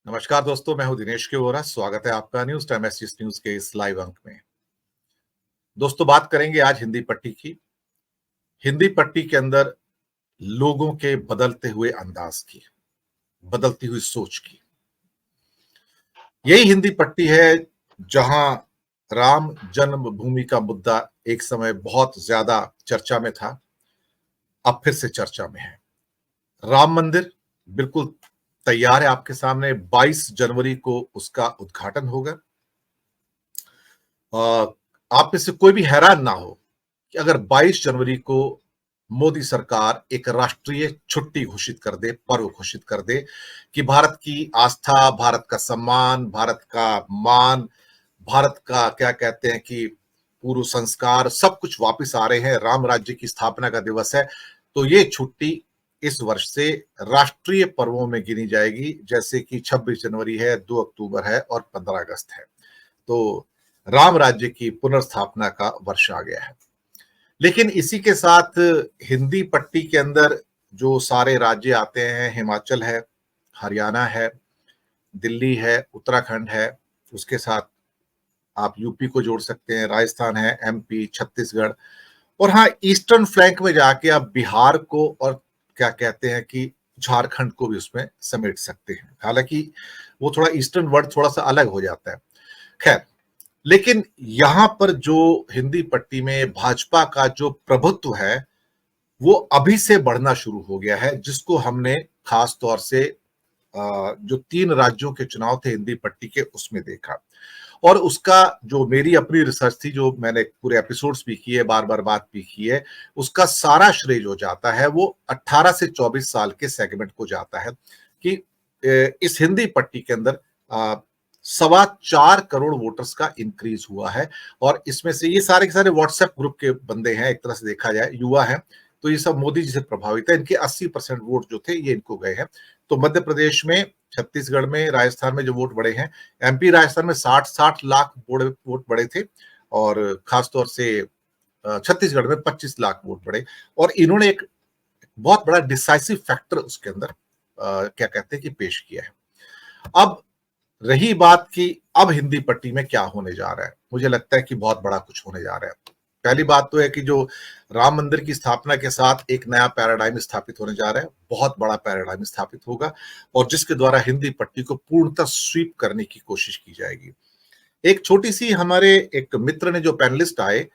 नमस्कार दोस्तों, मैं हूं दिनेश के वोरा। स्वागत है आपका न्यूज टाइम एसएस न्यूज के इस लाइव अंक में। दोस्तों, बात करेंगे आज हिंदी पट्टी की। हिंदी पट्टी के अंदर लोगों के बदलते हुए अंदाज की, बदलती हुई सोच की। यही हिंदी पट्टी है जहां राम जन्मभूमि का मुद्दा एक समय बहुत ज्यादा चर्चा में था, अब फिर से चर्चा में है। राम मंदिर बिल्कुल तैयार है आपके सामने। 22 जनवरी को उसका उद्घाटन होगा। आप में से कोई भी हैरान ना हो कि अगर 22 जनवरी को मोदी सरकार एक राष्ट्रीय छुट्टी घोषित कर दे, पर्व घोषित कर दे कि भारत की आस्था, भारत का सम्मान, भारत का मान, भारत का क्या कहते हैं कि पूर्व संस्कार सब कुछ वापस आ रहे हैं, राम राज्य की स्थापना का दिवस है, तो ये छुट्टी इस वर्ष से राष्ट्रीय पर्वों में गिनी जाएगी। जैसे कि 26 जनवरी है, 2 अक्टूबर है और 15 अगस्त है। तो राम राज्य की पुनर्स्थापना का वर्ष आ गया है। लेकिन इसी के साथ हिंदी पट्टी के अंदर जो सारे राज्य आते हैं, हिमाचल है, हरियाणा है, दिल्ली है, उत्तराखंड है, उसके साथ आप यूपी को जोड़ सकते हैं, राजस्थान है, एमपी, छत्तीसगढ़, और हाँ, ईस्टर्न फ्लैंक में जाके आप बिहार को और क्या कहते हैं कि झारखंड को भी उसमें समेट सकते हैं। हालांकि वो थोड़ा ईस्टर्न वर्ड थोड़ा सा अलग हो जाता है। खैर, लेकिन यहां पर जो हिंदी पट्टी में भाजपा का जो प्रभुत्व है वो अभी से बढ़ना शुरू हो गया है, जिसको हमने खास तौर से जो 3 राज्यों के चुनाव थे हिंदी पट्टी के उसमें देखा। और उसका जो मेरी अपनी रिसर्च थी, जो मैंने पूरे एपिसोड्स भी किए, बार बार बात भी की है, उसका सारा श्रेय जो जाता है वो 18 से 24 साल के सेगमेंट को जाता है कि इस हिंदी पट्टी के अंदर 4.25 करोड़ वोटर्स का इंक्रीज हुआ है। और इसमें से ये सारे के सारे व्हाट्सएप ग्रुप के बंदे हैं, एक तरह से देखा जाए युवा हैं, तो ये सब मोदी जी से प्रभावित है। इनके 80% वोट जो थे ये इनको गए हैं। तो मध्य प्रदेश में, छत्तीसगढ़ में, राजस्थान में जो वोट बढ़े हैं, एमपी राजस्थान में 60 लाख वोट बढ़े थे, और खासतौर से छत्तीसगढ़ में 25 लाख वोट बढ़े। और इन्होंने एक बहुत बड़ा डिसाइसिव फैक्टर उसके अंदर क्या कहते हैं कि पेश किया है। अब रही बात कि अब हिंदी पट्टी में क्या होने जा रहा है, मुझे लगता है कि बहुत बड़ा कुछ होने जा रहा है। पहली बात तो है कि जो राम मंदिर की स्थापना के साथ एक नया पैराडाइम स्थापित होने जा रहा है, बहुत बड़ा पैराडाइम स्थापित होगा, और जिसके द्वारा हिंदी पट्टी को पूर्णतः स्वीप करने की कोशिश की जाएगी। एक छोटी सी, हमारे एक मित्र ने, जो पैनलिस्ट आए,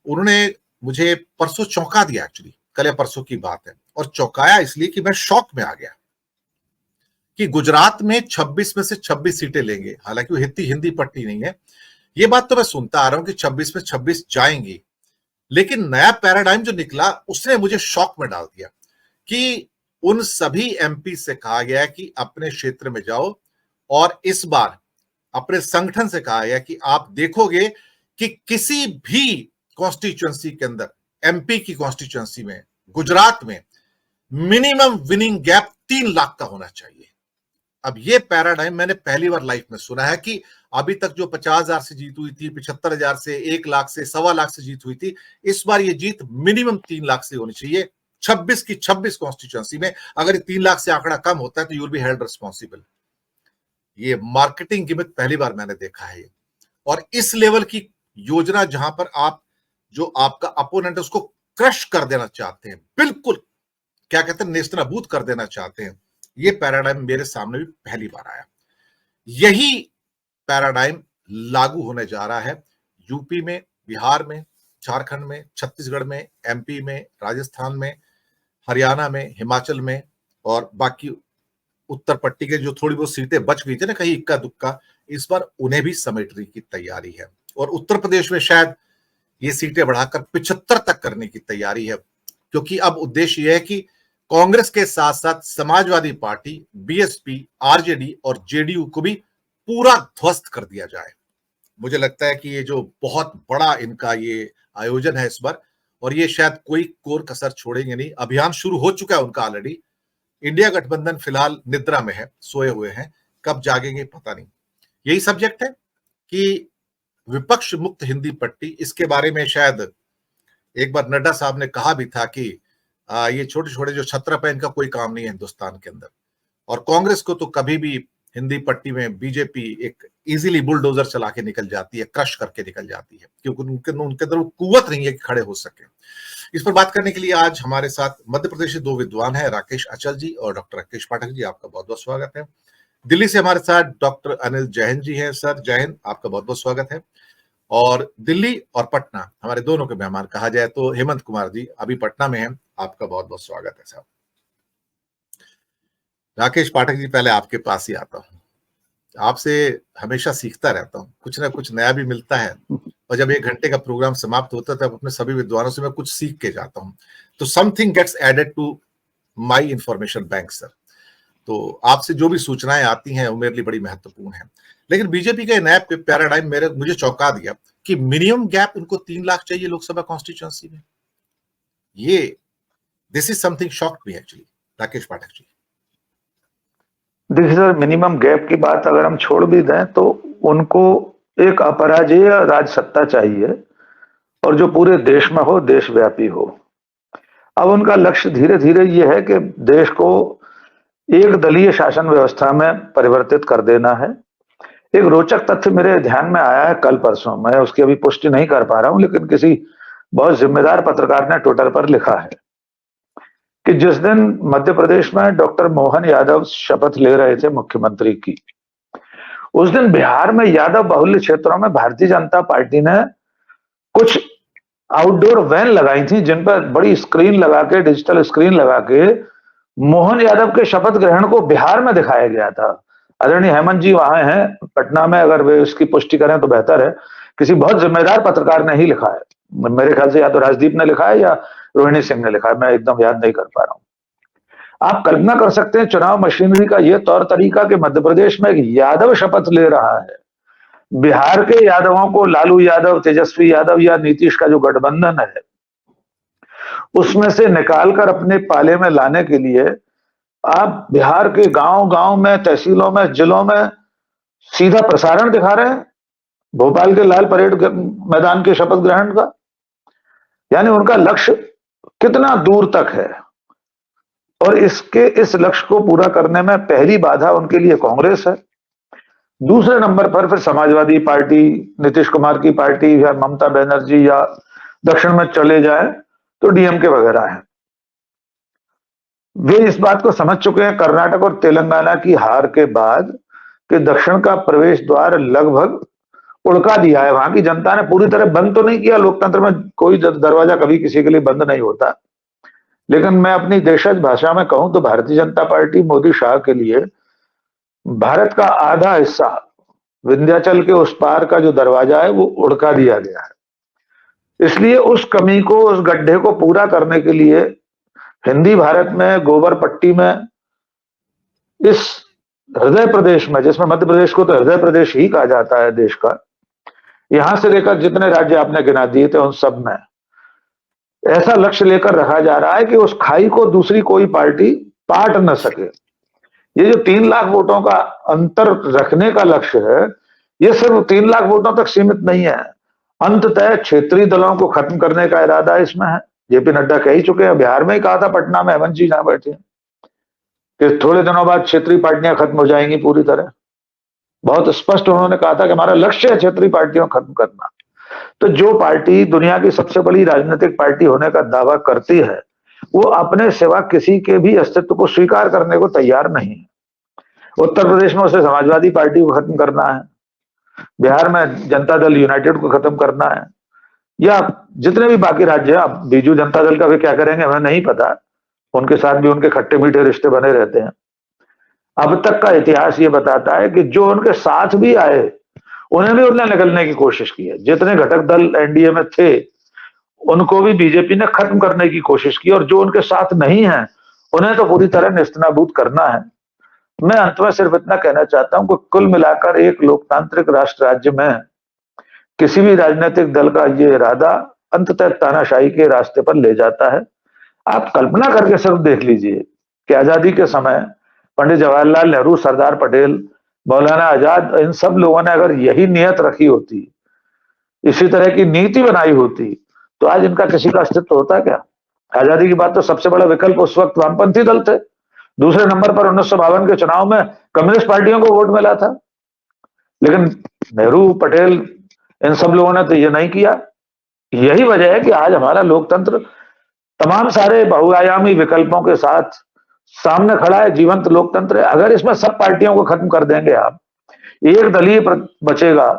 उन्होंने मुझे परसों चौंका दिया। एक्चुअली कल या परसों की बात है, और चौंकाया इसलिए कि मैं शॉक में आ गया कि गुजरात में 26 में से 26 सीटें लेंगे। हालांकि वो हिंदी पट्टी नहीं है, ये बात तो मैं सुनता आ रहा हूं कि 26 में 26 जाएंगी, लेकिन नया पैराडाइम जो निकला उसने मुझे शॉक में डाल दिया कि उन सभी एमपी से कहा गया कि अपने क्षेत्र में जाओ, और इस बार अपने संगठन से कहा गया कि आप देखोगे कि किसी भी कॉन्स्टिट्यूएंसी के अंदर, एमपी की कॉन्स्टिट्यूएंसी में, गुजरात में, मिनिमम विनिंग गैप 3 लाख का होना चाहिए। अब ये पैराडाइम मैंने पहली बार लाइफ में सुना है कि अभी तक जो 50,000 से जीत हुई थी, 75,000 से, 1 लाख से, 1.25 लाख से जीत हुई थी, इस बार ये जीत मिनिमम 3 लाख से होनी चाहिए। 26 की 26 कॉन्स्टिट्यूएंसी में अगर 3 लाख से आंकड़ा कम होता है तो you will be held responsible. ये मार्केटिंग गिमिक पहली बार मैंने देखा है। और इस लेवल की योजना, जहां पर आप जो आपका अपोनेंट है उसको क्रश कर देना चाहते हैं, बिल्कुल क्या कहते हैं, नेस्तनाबूद कर देना चाहते हैं, ये पैराडाइम मेरे सामने भी पहली बार आया। यही पैराडाइम लागू होने जा रहा है यूपी में, बिहार में, झारखंड में, छत्तीसगढ़ में, एमपी में, राजस्थान में, हरियाणा में, हिमाचल में, और बाकी उत्तर पट्टी के जो थोड़ी बहुत सीटें बच गई थी ना कहीं इक्का दुक्का, इस बार उन्हें भी समेटने की तैयारी है। और उत्तर प्रदेश में शायद ये सीटें बढ़ाकर 75 तक करने की तैयारी है, क्योंकि अब उद्देश्य यह है कि कांग्रेस के साथ साथ समाजवादी पार्टी, बीएसपी, आरजेडी और जेडीयू को भी पूरा ध्वस्त कर दिया जाए। मुझे लगता है कि ये जो बहुत बड़ा इनका ये आयोजन है इस बार, और ये शायद कोई कोर कसर छोड़ेंगे नहीं। अभियान शुरू हो चुका है उनका ऑलरेडी। इंडिया गठबंधन फिलहाल निद्रा में है, सोए हुए हैं, कब जागेंगे पता नहीं। यही सब्जेक्ट है कि विपक्ष मुक्त हिंदी पट्टी, इसके बारे में शायद एक बार नड्डा साहब ने कहा भी था कि ये छोटे छोटे जो छत्रप है इनका कोई काम नहीं है हिंदुस्तान के अंदर। और कांग्रेस को तो कभी भी हिंदी पट्टी में बीजेपी एक इजीली बुलडोजर चला के निकल जाती है, क्रश करके निकल जाती है, क्योंकि उनके अंदर कुव्वत नहीं है कि खड़े हो सके। इस पर बात करने के लिए आज हमारे साथ मध्य प्रदेश से दो विद्वान हैं, राकेश अचल जी और डॉक्टर राकेश पाठक जी। आपका बहुत बहुत स्वागत है। दिल्ली से हमारे साथ डॉक्टर अनिल जैन जी हैं। सर जय हिंद, आपका बहुत बहुत स्वागत है। और दिल्ली और पटना हमारे दोनों के मेहमान कहा जाए तो हेमंत कुमार जी अभी पटना में हैं, आपका बहुत बहुत स्वागत है साहब। राकेश पाठक जी, पहले आपके पास ही आता हूँ। आपसे हमेशा सीखता रहता हूँ, कुछ ना कुछ नया भी मिलता है, और जब 1 घंटे का प्रोग्राम समाप्त होता है तब अपने सभी विद्वानों से मैं कुछ सीख के जाता हूँ, तो something gets added to my information bank sir. तो आपसे जो भी सूचनाएं आती हैं वो मेरे लिए बड़ी महत्वपूर्ण है। लेकिन बीजेपी का नया पैराडाइम मुझे चौंका दिया कि मिनिमम गैप उनको 3 लाख चाहिए लोकसभा कॉन्स्टिट्यूएंसी में। ये this is something shocked me actually. Rakesh Pathak ji, देखिए सर, मिनिमम गैप की बात अगर हम छोड़ भी दें तो उनको एक अपराजेय राजसत्ता चाहिए और जो पूरे देश में हो, देशव्यापी हो। अब उनका लक्ष्य धीरे धीरे ये है कि देश को एक दलीय शासन व्यवस्था में परिवर्तित कर देना है। एक रोचक तथ्य मेरे ध्यान में आया है कल परसों, मैं उसकी अभी पुष्टि नहीं कर पा रहा हूं, लेकिन किसी बहुत जिम्मेदार पत्रकार ने ट्विटर पर लिखा है कि जिस दिन मध्य प्रदेश में डॉक्टर मोहन यादव शपथ ले रहे थे मुख्यमंत्री की, उस दिन बिहार में यादव बाहुल्य क्षेत्रों में भारतीय जनता पार्टी ने कुछ आउटडोर वैन लगाई थी जिन पर बड़ी स्क्रीन लगा के, डिजिटल स्क्रीन लगा के मोहन यादव के शपथ ग्रहण को बिहार में दिखाया गया था। आदरणीय हेमंत जी वहां हैं पटना में, अगर वे इसकी पुष्टि करें तो बेहतर है। किसी बहुत जिम्मेदार पत्रकार ने ही लिखा है, मेरे ख्याल से या तो राजदीप ने लिखा है या रोहिणी सिंह ने लिखा है, मैं एकदम याद नहीं कर पा रहा हूं। आप कल्पना कर सकते हैं चुनाव मशीनरी का यह तौर तरीका कि मध्य प्रदेश में एक यादव शपथ ले रहा है, बिहार के यादवों को लालू यादव, तेजस्वी यादव या नीतीश का जो गठबंधन है उसमें से निकालकर अपने पाले में लाने के लिए आप बिहार के गांव गांव में, तहसीलों में, जिलों में सीधा प्रसारण दिखा रहे हैं भोपाल के लाल परेड मैदान के शपथ ग्रहण का। यानी उनका लक्ष्य कितना दूर तक है, और इस लक्ष्य को पूरा करने में पहली बाधा उनके लिए कांग्रेस है। दूसरे नंबर पर फिर समाजवादी पार्टी, नीतीश कुमार की पार्टी या ममता बनर्जी, या दक्षिण में चले जाए तो डीएमके वगैरह हैं। वे इस बात को समझ चुके हैं कर्नाटक और तेलंगाना की हार के बाद कि दक्षिण का प्रवेश द्वार लगभग उड़का दिया है। वहां की जनता ने पूरी तरह बंद तो नहीं किया, लोकतंत्र में कोई दरवाजा कभी किसी के लिए बंद नहीं होता, लेकिन मैं अपनी देशज भाषा में कहूं तो भारतीय जनता पार्टी मोदी शाह के लिए भारत का आधा हिस्सा, विंध्याचल के उस पार का जो दरवाजा है वो उड़का दिया गया है। इसलिए उस कमी को, उस गड्ढे को पूरा करने के लिए हिंदी भारत में, गोबर पट्टी में, इस हृदय प्रदेश में, जिसमें मध्य प्रदेश को तो हृदय प्रदेश ही कहा जाता है देश का, यहां से लेकर जितने राज्य आपने गिना दिए थे उन सब में ऐसा लक्ष्य लेकर रखा जा रहा है कि उस खाई को दूसरी कोई पार्टी पाट न सके। ये जो 3 लाख वोटों का अंतर रखने का लक्ष्य है, ये सिर्फ 3 लाख वोटों तक सीमित नहीं है, अंततः क्षेत्रीय दलों को खत्म करने का इरादा इसमें है। जेपी नड्डा कह ही चुके हैं, बिहार में ही कहा था पटना में, हेमंत जी जहां बैठे हैं, कि थोड़े दिनों बाद क्षेत्रीय पार्टियां खत्म हो जाएंगी पूरी तरह। बहुत स्पष्ट उन्होंने कहा था कि हमारा लक्ष्य है क्षेत्रीय पार्टियों को खत्म करना। तो जो पार्टी दुनिया की सबसे बड़ी राजनीतिक पार्टी होने का दावा करती है वो अपने सिवा किसी के भी अस्तित्व को स्वीकार करने को तैयार नहीं है। उत्तर प्रदेश में उसे समाजवादी पार्टी को खत्म करना है, बिहार में जनता दल यूनाइटेड को खत्म करना है, या जितने भी बाकी राज्य हैं। अब बीजू जनता दल का भी क्या करेंगे हमें नहीं पता, उनके साथ भी उनके खट्टे मीठे रिश्ते बने रहते हैं। अब तक का इतिहास ये बताता है कि जो उनके साथ भी आए उन्हें भी उन्हें निकलने की कोशिश की है। जितने घटक दल एनडीए में थे उनको भी बीजेपी ने खत्म करने की कोशिश की, और जो उनके साथ नहीं है उन्हें तो पूरी तरह नेस्तनाबूद करना है। मैं अंत में सिर्फ इतना कहना चाहता हूं कि कुल मिलाकर एक लोकतांत्रिक राष्ट्र राज्य में किसी भी राजनीतिक दल का ये इरादा अंततः तानाशाही के रास्ते पर ले जाता है। आप कल्पना करके सिर्फ देख लीजिए कि आजादी के समय पंडित जवाहरलाल नेहरू, सरदार पटेल, मौलाना आजाद, इन सब लोगों ने अगर यही नियत रखी होती, इसी तरह की नीति बनाई होती, तो आज इनका किसी का अस्तित्व होता क्या? आजादी की बात तो सबसे बड़ा विकल्प उस वक्त वामपंथी दल थे। दूसरे नंबर पर 1952 के चुनाव में कम्युनिस्ट पार्टियों को वोट मिला था, लेकिन नेहरू, पटेल, इन सब लोगों ने तो ये नहीं किया। यही वजह है कि आज हमारा लोकतंत्र तमाम सारे बहुआयामी विकल्पों के साथ सामने खड़ा है, जीवंत लोकतंत्र है। अगर इसमें सब पार्टियों को खत्म कर देंगे आप, एक दलीय बचेगा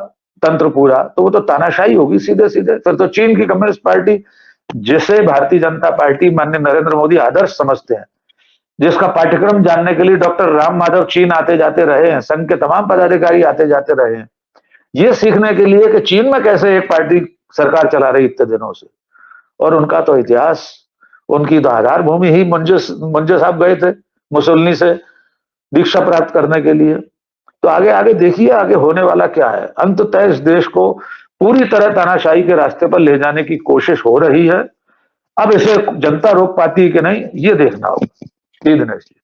तंत्र पूरा, तो वो तो तानाशाही होगी सीधे सीधे। फिर तो चीन की कम्युनिस्ट पार्टी, जिसे भारतीय जनता पार्टी माननीय नरेंद्र मोदी आदर्श समझते हैं, जिसका पाठ्यक्रम जानने के लिए डॉक्टर राम माधव चीन आते जाते रहे हैं, संघ के तमाम पदाधिकारी आते जाते रहे हैं, ये सीखने के लिए कि चीन में कैसे एक पार्टी सरकार चला रही इतने दिनों से। और उनका तो इतिहास, उनकी तो आधार भूमि ही मुंजे साहब गए थे मुसोलिनी से दीक्षा प्राप्त करने के लिए। तो आगे आगे देखिए आगे होने वाला क्या है। अंततः इस देश को पूरी तरह तानाशाही के रास्ते पर ले जाने की कोशिश हो रही है। अब इसे जनता रोक पाती है कि नहीं, ये देखना होगा। जी दिनेश जी।